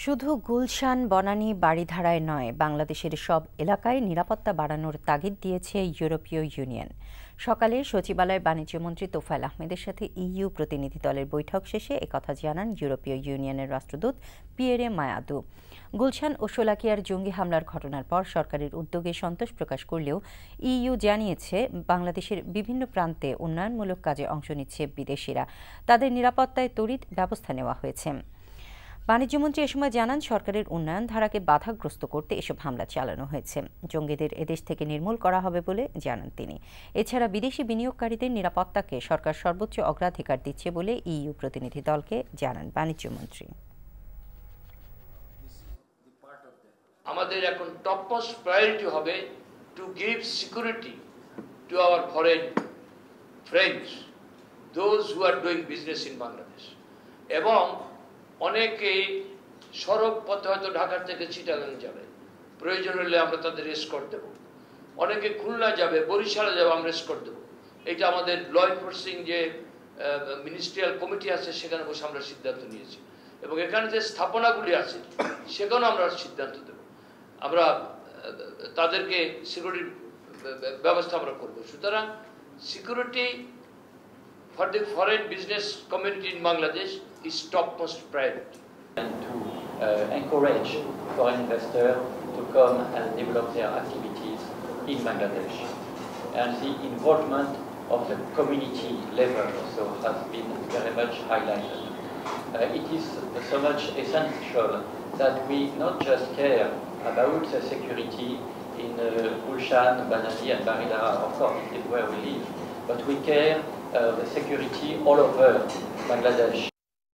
শুধু গুলশান, বনানী, বারিধারায় নয়, বাংলাদেশের সব এলাকায় নিরাপত্তা বাড়ানোর তাগিদ দিয়েছে ইউরোপীয় ইউনিয়ন। সকালে সচিবালয়ে বাণিজ্যমন্ত্রী তোফায়েল আহমেদের সাথে ইইউ প্রতিনিধি দলের বৈঠক শেষে একথা জানান ইউরোপীয় ইউনিয়নের রাষ্ট্রদূত পিয়েরে মায়াদু। গুলশান ও শোলাকিয়ার জঙ্গি হামলার ঘটনার পর সরকারের উদ্যোগে সন্তোষ প্রকাশ করলেও ইইউ জানিয়েছে, বাংলাদেশের বিভিন্ন প্রান্তে উন্নয়নমূলক কাজে অংশ নিচ্ছে বিদেশিরা। তাদের নিরাপত্তায় তড়িৎ ব্যবস্থা নেওয়া হয়েছে। বাণিজ্যমন্ত্রী এ সময় জানান, সরকারের উন্নয়ন ধারাকে বাধাগ্রস্ত করতে এসব হামলা চালানো হয়েছে। জঙ্গিদের এদেশ থেকে নির্মূল করা হবে বলে জানান তিনি। এছাড়া বিদেশি বিনিয়োগকারীদের নিরাপত্তাকে সরকার সর্বোচ্চ অগ্রাধিকার দিচ্ছে বলে ইইউ প্রতিনিধি দলকে জানান বাণিজ্যমন্ত্রী। আমাদের এখন টপ মোস্ট প্রায়োরিটি হবে to give security to our foreign friends, those who are doing business in Bangladesh. এবং অনেকেই সড়ক পথে হয়তো ঢাকার থেকে চিটাগাং যাবে, প্রয়োজন হলে আমরা তাদের এসকর্ট দেব। অনেকে খুলনা যাবে, বরিশালে যাবে, আমরা এসকর্ট দেব। এটা আমাদের ল এনফোর্সিং যে মিনিস্ট্রিয়াল কমিটি আছে, সেখানে বসে আমরা সিদ্ধান্ত নিয়েছি। এবং এখানে যে স্থাপনাগুলি আছে, সেখানেও আমরা সিদ্ধান্ত দেব। আমরা তাদেরকে সিকিউরিটির ব্যবস্থা আমরা করব। সুতরাং security for the foreign business community in Bangladesh is topmost priority. And to encourage foreign investors to come and develop their activities in Bangladesh. And the involvement of the community level also has been very much highlighted. It is so much essential that we not just care about the security in Gulshan, Banani and Baridara, of course, it is where we live, but we care the security all over Bangladesh.